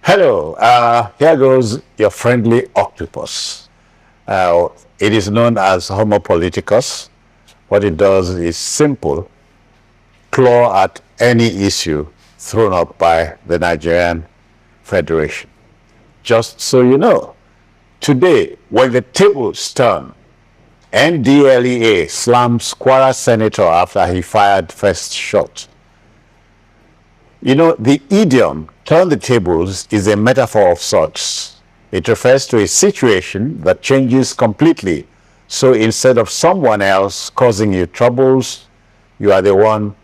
Hello, here goes your friendly octopus. It is known as Homo politicus. What it does is simple, claw at any issue thrown up by the Nigerian Federation. Just so you know, today, when the tables turn, Ndle'a slams Kwara senator after he fired first shot. You know, the idiom, turn the tables, is a metaphor of sorts. It refers to a situation that changes completely. So instead of someone else causing you troubles, you are the one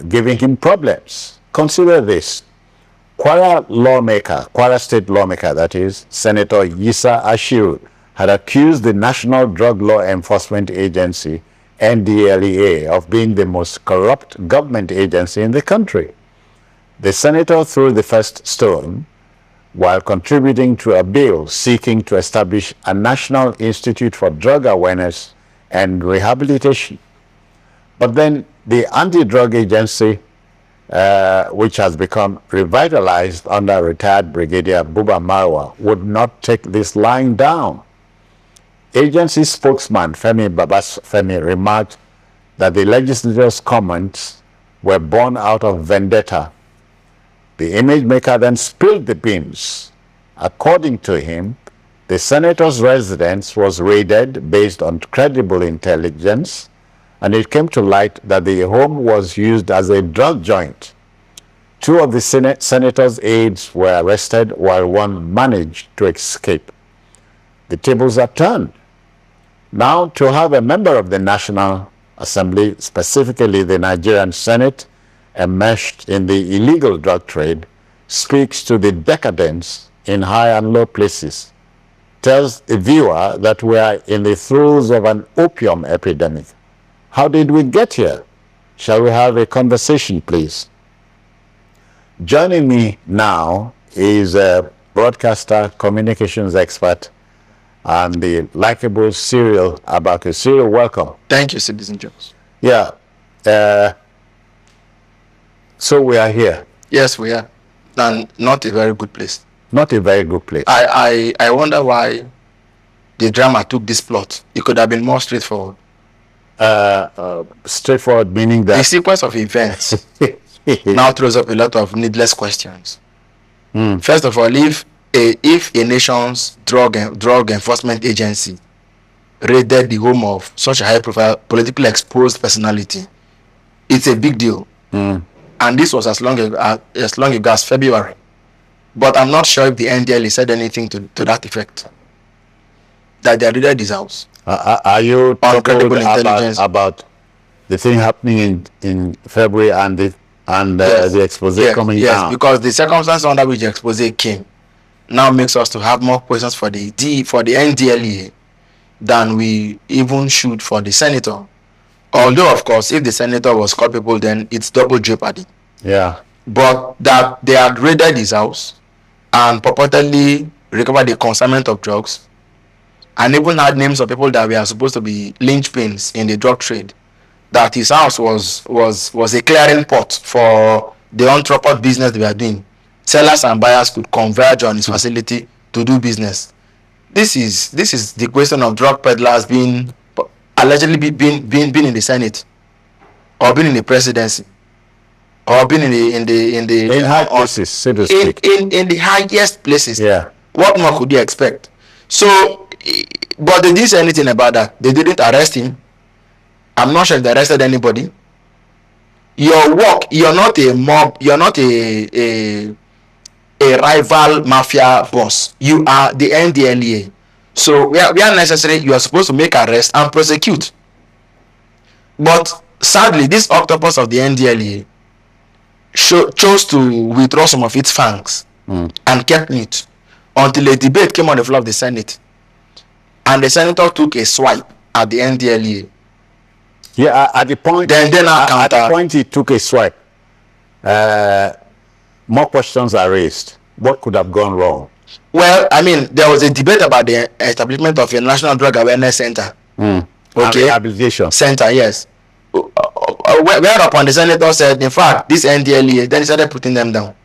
giving him problems. Consider this. Kwara state lawmaker, that is, Senator Yisa Ashirus, had accused the National Drug Law Enforcement Agency, Ndle'a, of being the most corrupt government agency in the country. The senator threw the first stone while contributing to a bill seeking to establish a National Institute for Drug Awareness and Rehabilitation. But then the anti-drug agency, which has become revitalized under retired Brigadier Buba Marwa, would not take this lying down. Agency spokesman Femi Babafemi remarked that the legislature's comments were born out of vendetta. The image maker then spilled the beans. According to him, the senator's residence was raided based on credible intelligence, and it came to light that the home was used as a drug joint. Two of the senator's aides were arrested while one managed to escape. The tables are turned. Now, to have a member of the National Assembly, specifically the Nigerian Senate, enmeshed in the illegal drug trade, speaks to the decadence in high and low places, tells the viewer that we are in the throes of an opium epidemic. How did we get here? Shall we have a conversation, please? Joining me now is a broadcaster, communications expert, and the likable Cyril Abaku. Cyril, welcome. Thank you, Citizen Jones. Yeah. So we are here. Yes, we are. And not a very good place. Not a very good place. I wonder why the drama took this plot. It could have been more straightforward. Straightforward meaning that The sequence of events now throws up a lot of needless questions. First of all, if a nation's drug enforcement agency raided the home of such a high-profile, politically exposed personality, it's a big deal. And this was as long ago as February. But I'm not sure if the NDLE said anything to that effect. That they raided his house. Are you talking about the thing happening in February and the expose coming down? Yes, because the circumstance under which the expose came now makes us to have more questions for the NDLEA than we even should for the senator. Although, of course, if the senator was culpable, then it's double jeopardy. Yeah. But that they had raided his house and purportedly recovered the consignment of drugs, and even had names of people that were supposed to be linchpins in the drug trade, that his house was a clearing pot for the untroubled business they were doing. Sellers and buyers could converge on his facility to do business. This is the question of drug peddlers being allegedly being in the Senate, or being in the presidency, or being in high places, so to speak. In the highest places. Yeah. What more could you expect? So, but they didn't say anything about that. They didn't arrest him. I'm not sure if they arrested anybody. Your work, you're not a mob, you're not a rival mafia boss. You are the NDLEA. So we are necessary. You are supposed to make arrest and prosecute. But sadly, this octopus of the NDLEA chose to withdraw some of its fangs and kept mute until a debate came on the floor of the Senate, and the senator took a swipe at the NDLEA. Yeah, at the point. At the point he took a swipe, more questions are raised. What could have gone wrong? Well, I mean, there was a debate about the establishment of a National Drug Awareness Center. Okay. Rehabilitation center, yes. Whereupon the senator said, in fact, this NDLEA, then he started putting them down.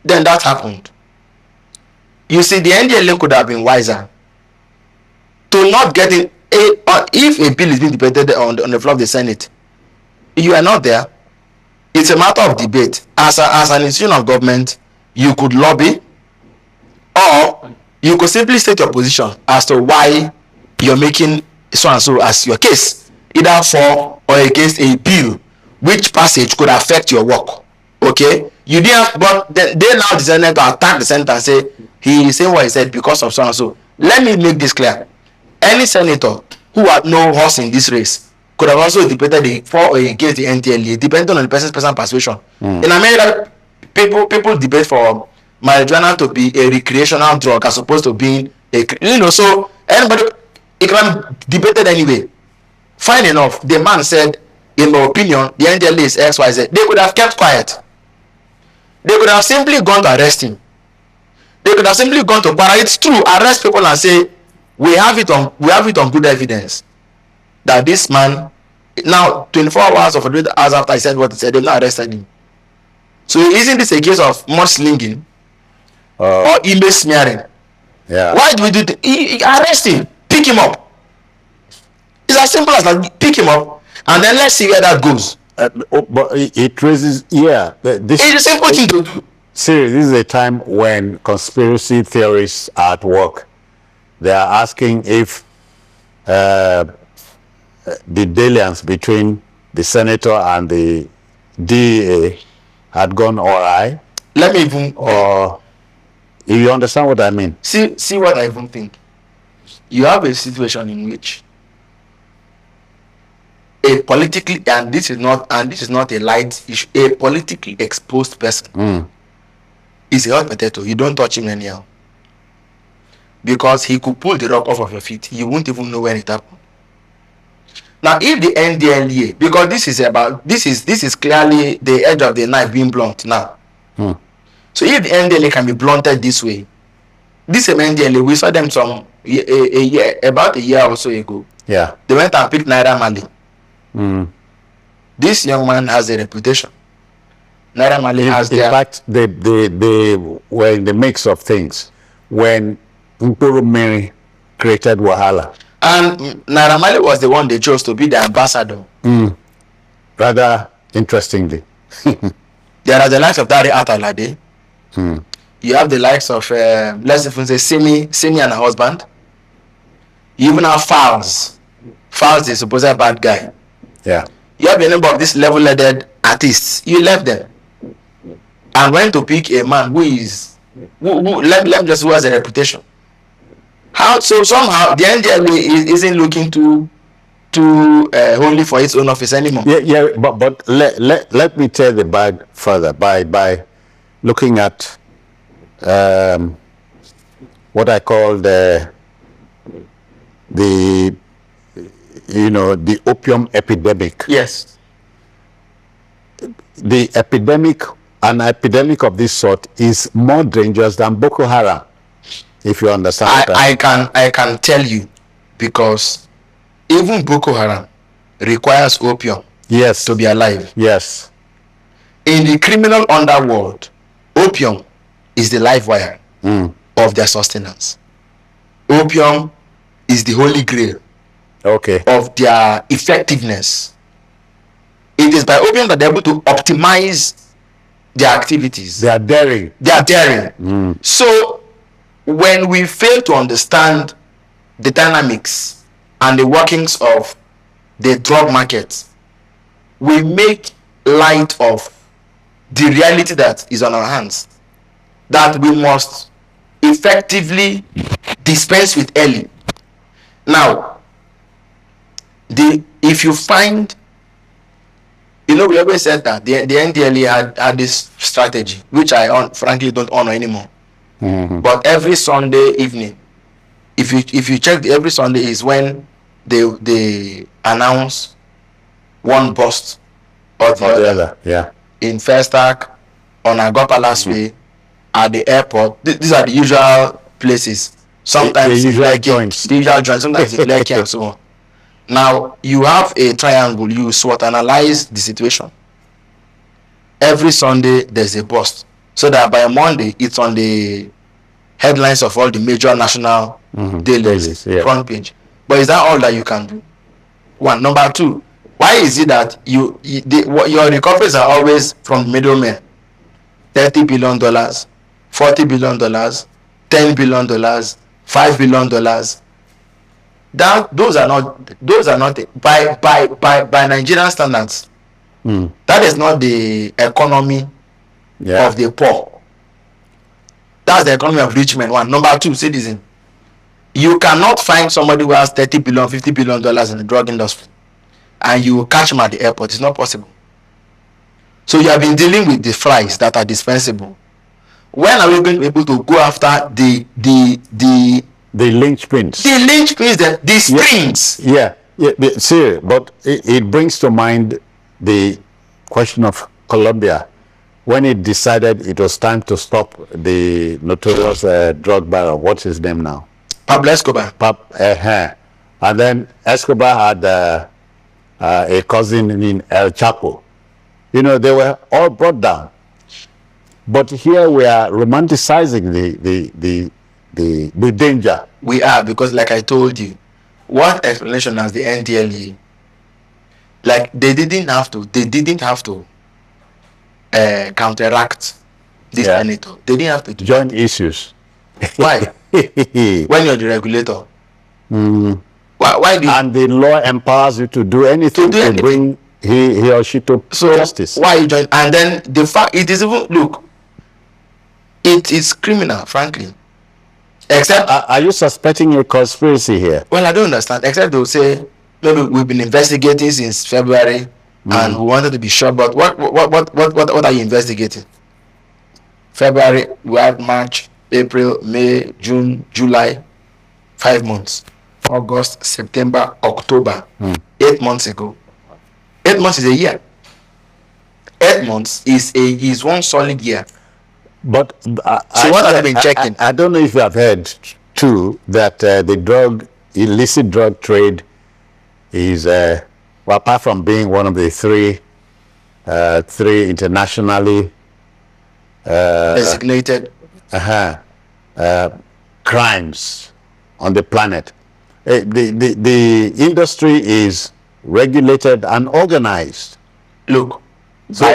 then that happened. You see, the NDLA could have been wiser to not get in. If a bill is being debated on the floor of the Senate, you are not there. It's a matter of debate. As an institution of government, you could lobby, or you could simply state your position as to why you're making so and so as your case, either for or against a bill which passage could affect your work. Okay, you didn't, but they now decided to attack the senator and say he is saying what he said because of so and so. Let me make this clear. Any senator who had no horse in this race could have also debated for or against the NDLEA, depending on the person's personal persuasion. In America, people debate for marijuana to be a recreational drug as opposed to being a, so anybody, it can be debated anyway. Fine enough, the man said, in my opinion, the NDLEA is XYZ. They could have kept quiet. They could have simply gone to arrest him. They could have simply gone to para. It's true, arrest people and say, we have it on good evidence that this man, now 24 hours or 48 hours after he said what he said, they've not arrested him. So isn't this a case of mudslinging or email smearing? Yeah. Why do we do this? Arrest him, pick him up. It's as simple as that. Pick him up, and then let's see where that goes. But it raises, yeah. This It's a simple thing to do. Seriously, this is a time when conspiracy theorists are at work. They are asking if the dalliance between the senator and the DEA had gone awry. Let me even Or you understand what I mean? see what I even think. You have a situation in which a politically, and this is not a light issue, a politically exposed person is a hot potato. You don't touch him anyhow, because he could pull the rock off of your feet. You won't even know when it happened. Now, if the NDLEA, because this is clearly the edge of the knife being blunt now. So if the NDLEA can be blunted this way, this same NDLEA, we saw them about a year or so ago. Yeah. They went and picked Naira Marley. This young man has a reputation. Naira Marley has In fact, they were in the mix of things when Nkuru Mary created Wahala. And Naira Marley was the one they chose to be the ambassador. Rather interestingly. There are the likes of Dari Atalade. You have the likes of, let's even say, Simi and her husband. You even have Fowles. Fowles is supposed to be a bad guy. Yeah. You have a number of these level-headed artists. You left them and went to pick a man who has a reputation. How so? Somehow the NDLEA isn't looking too only for its own office anymore. Yeah. But let me tell the bag further by looking at what I call the opium epidemic. Yes. The epidemic, an epidemic of this sort, is more dangerous than Boko Haram, if you understand. I can tell you, because even Boko Haram requires opium Yes. to be alive. Yes. In the criminal underworld, opium is the life wire of their sustenance. Opium is the holy grail Okay. of their effectiveness. It is by opium that they're able to optimize their activities. They are daring. They are daring. So when we fail to understand the dynamics and the workings of the drug market, we make light of the reality that is on our hands, that we must effectively dispense with early. Now, if you find, we always said that the NDLEA had this strategy, which I frankly don't honor anymore. But every Sunday evening, if you check, every Sunday is when they announce one bust or the other. Yeah. In Festac, on Agopa last way, at the airport. These are the usual places. Sometimes the usual joints. The usual joints. Sometimes it's Lekki and so on. Now you have a triangle. You SWOT analyze the situation. Every Sunday there's a bust. so that by Monday it's on the headlines of all the major national dailies, yeah. front page. But is that all that you can do? One. Number two, why is it that your recoveries are always from middlemen? $30 billion, $40 billion, $10 billion, $5 billion. Those are not by Nigerian standards. That is not the economy of the poor. That's the economy of rich men. One. Number two, citizen. You cannot find somebody who has $30 billion, $50 billion in the drug industry and you catch him at the airport. It's not possible. So you have been dealing with the flies that are dispensable. When are we going to be able to go after the linchpins? The linchpins, the springs. Yeah. See, but it brings to mind the question of Colombia when it decided it was time to stop the notorious drug baron. What's his name now? Pablo Escobar. And then Escobar had a cousin in El Chapo. You know, they were all brought down. But here we are romanticizing the danger. We are, because like I told you, one explanation as the NDLEA, like they didn't have to counteract this senator. They didn't have to join issues. Why? When you're the regulator. Why do you, and the law empowers you to do anything to bring he or she to justice. Why you join? And then the fact it is even, look, it is criminal, frankly. Except, are you suspecting a conspiracy here? Well, I don't understand. Except they'll say, maybe we've been investigating since February and we wanted to be sure. But what are you investigating? February, we had March, April, May, June, July, 5 months. August, September, October, 8 months ago. 8 months is a year. 8 months is one solid year. But so what have you been checking? I don't know if you have heard too that the illicit drug trade is well, apart from being one of the three internationally designated crimes on the planet. The industry is regulated and organized. Look, so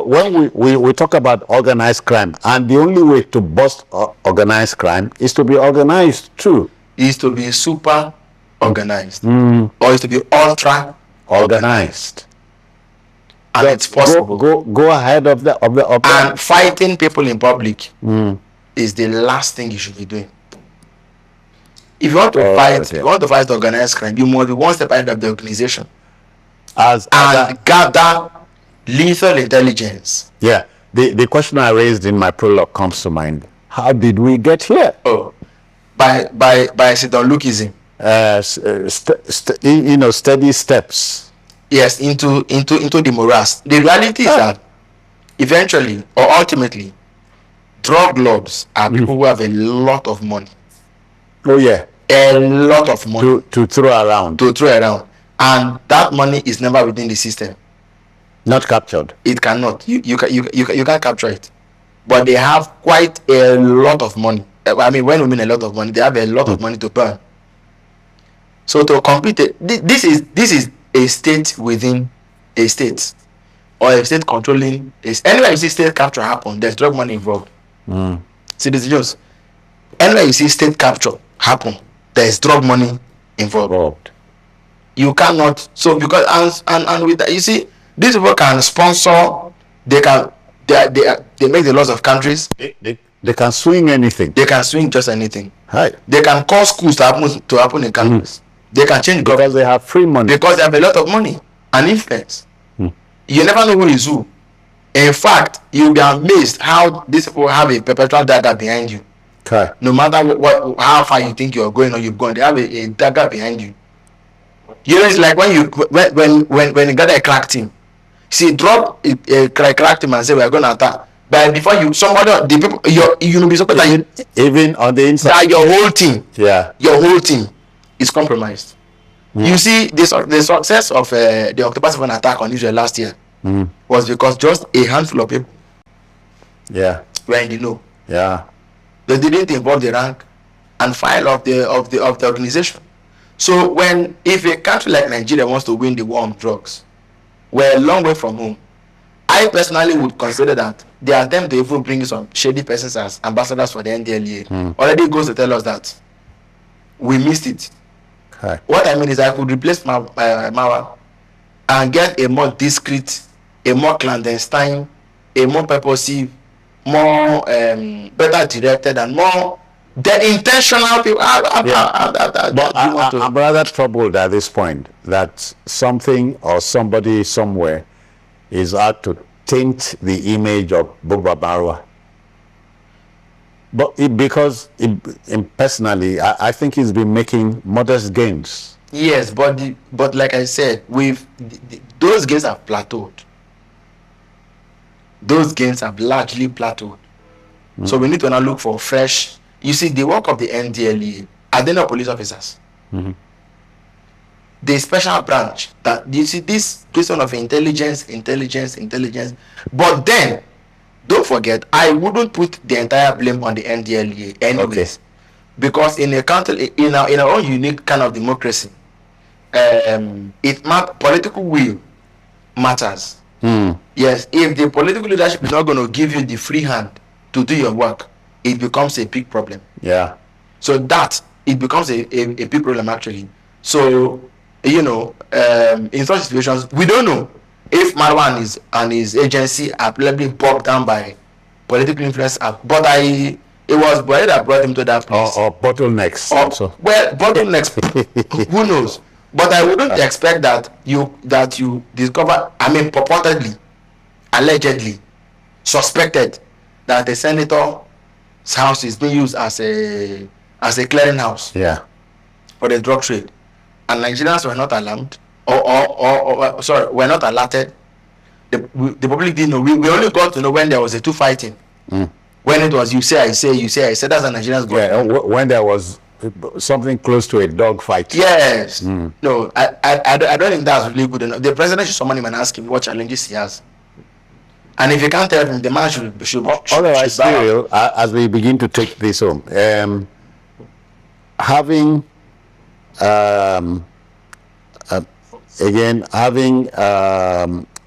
when we talk about organized crime, and the only way to bust organized crime is to be organized too. Is to be super organized, or is to be ultra organized. And it's possible. Go ahead of the and fighting people in public is the last thing you should be doing. If you want to fight organized crime, you must be one step ahead of the organization. And gather lethal intelligence. Yeah. The question I raised in my prologue comes to mind. How did we get here? Oh, by sit-down-lookism. Steady steps. Yes, into the morass. The reality is that eventually or ultimately, drug lords are people who have a lot of money. Oh yeah, a lot of money to throw around. And that money is never within the system. Not captured. It cannot. You can't capture it. But they have quite a lot of money. I mean, when we mean a lot of money, they have a lot of money to burn. So to compete, this is a state within a state, or a state controlling. Anywhere you see state capture happen, there's drug money involved. See, this is just anywhere you see state capture happen, there's drug money involved. You cannot. So because and with that, you see, these people can sponsor. They make the laws of countries. They can swing anything. They can swing just anything. Right. They can cause schools to happen in countries. They can change because they have free money. Because they have a lot of money and influence. You never know who is who. In fact, you'll be amazed how these people have a perpetual dagger behind you. Okay. No matter how far you think you're going or you've gone, they have a dagger behind you. You know, it's like when you got a crack team. See, drop a crack team and say we're going to attack. But before the people, you will be surprised that even on the inside, that your whole team, your whole team is compromised. You see, the success of the October 7 attack on Israel last year was because just a handful of people were in the know. Yeah. They didn't involve the rank and file of the organization. So if a country like Nigeria wants to win the war on drugs, we're a long way from home. I personally would consider that the attempt to even bring some shady persons as ambassadors for the NDLEA already goes to tell us that we missed it. Okay. What I mean is I could replace Mawa and get a more discreet, a more clandestine, a more purposive, more better directed, and more intentional people. But I'm rather troubled at this point that something or somebody somewhere is out to taint the image of Buba Marwa. But personally, I think he's been making modest gains. Yes, but like I said, those gains have plateaued. Those gains have largely plateaued. So we need to now look for fresh. You see, the work of the NDLEA, are they not police officers? The special branch that you see this question of intelligence. But then, don't forget, I wouldn't put the entire blame on the NDLEA anyways, because in a country, in our own unique kind of democracy, political will matters. Yes, if the political leadership is not going to give you the free hand to do your work, it becomes a big problem. Yeah. So that it becomes a big problem actually. So in such situations, we don't know if Marwan and his agency are probably bogged down by political influence. But it was Buhari that brought him to that place. Or bottlenecks. Well, bottlenecks. Who knows? But I wouldn't expect that you discover. I mean, purportedly, allegedly, suspected that the senator's house is being used as a clearinghouse. Yeah. For the drug trade, and Nigerians were not alarmed, or sorry, were not alerted. The public didn't know. We only got to know when there was a two fighting. When it was you say I say, that's a Nigerians got. Yeah, when there was something close to a dog fight. Yes. No, I don't think that's really good enough. The president should summon him and ask him what challenges he has. And if you can't tell him, the man should otherwise, Cyril, as we begin to take this home, having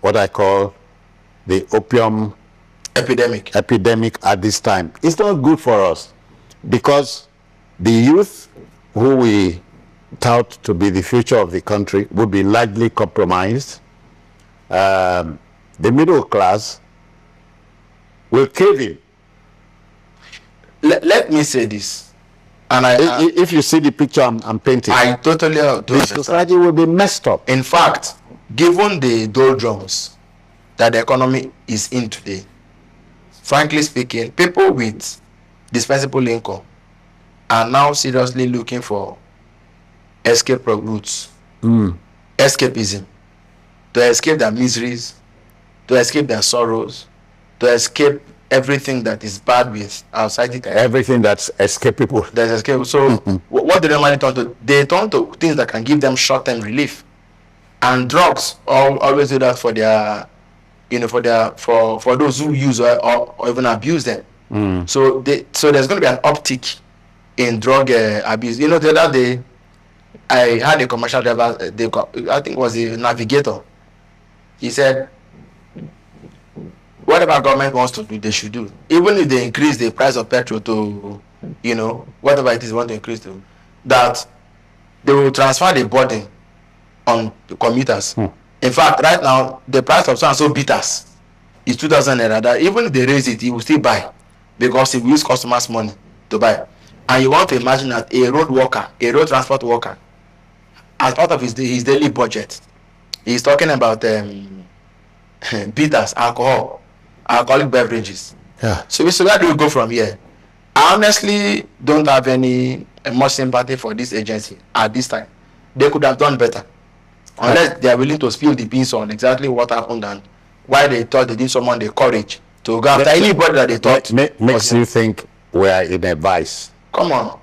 what I call the opium epidemic at this time, it's not good for us, because the youth who we tout to be the future of the country would be largely compromised. The middle class will cave in. Let me say this, and if you see the picture I'm painting, I totally do. The society will be messed up. In fact, given the doldrums that the economy is in today, frankly speaking, people with dispensable income are now seriously looking for escape routes, escapism, to escape their miseries, to escape their sorrows, to escape everything that is bad with our society. Everything that's escapable. That's escapable. So what do they normally turn to? They turn to things that can give them short-term relief. And drugs always do that for their, for those who use or even abuse them. So there's going to be an uptick in drug abuse. The other day, I had a commercial driver, I think it was a navigator. He said, whatever government wants to do, they should do. Even if they increase the price of petrol to, whatever it is they want to increase to, that they will transfer the burden on the commuters. In fact, right now, the price of so-and-so bitters is 2,000 naira. That even if they raise it, he will still buy, because he will use customers' money to buy. And you want to imagine that a road transport worker, as part of his daily budget, he's talking about bitters, alcoholic beverages. Yeah. So where do we go from here? I honestly don't have any much sympathy for this agency at this time. They could have done better, unless they are willing to spill the beans on exactly what happened and why they thought they didn't summon the courage to go after anybody that they thought makes you think we are in a vice. Come on.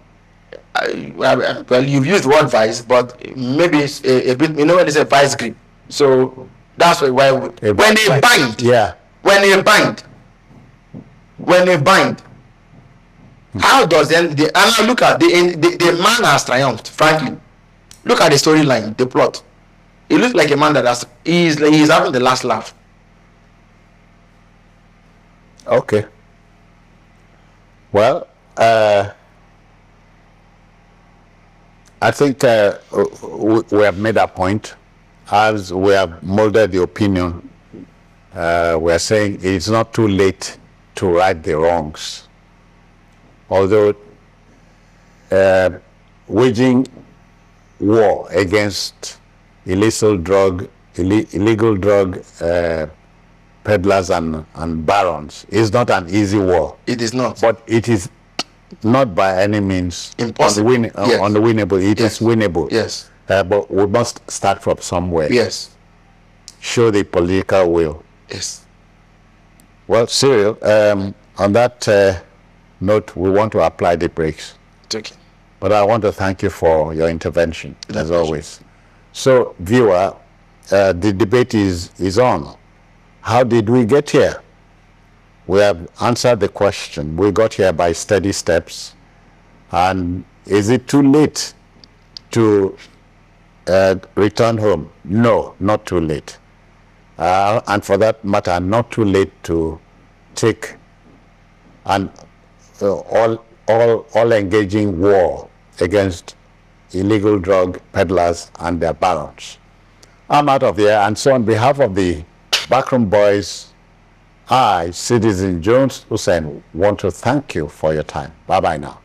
Well, you've used the word vice, but maybe it's a bit, when it's a vice grip. So that's why when they bind, when they bind, how does then the, and now look at the man has triumphed, frankly. Look at the storyline, the plot. It looks like a man that has he's having the last laugh. Okay. Well, I think we have made a point. As we have molded the opinion, we are saying it's not too late to right the wrongs. Although waging war against illegal drug peddlers and barons is not an easy war. It is not. But it is not by any means impossible. Unwinnable. It is winnable. Yes. But we must start from somewhere. Yes. Show the political will. Yes. Well, Cyril, on that note, we want to apply the brakes. Okay. But I want to thank you for your intervention, as pleasure. always. So, viewer, the debate is on. How did we get here? We have answered the question. We got here by steady steps. And is it too late to return home? No, not too late. And for that matter, not too late to take an all-engaging war against illegal drug peddlers and their barons. I'm out of here, and so on behalf of the Backroom Boys, I, Citizen Jones Hussein, want to thank you for your time. Bye-bye now.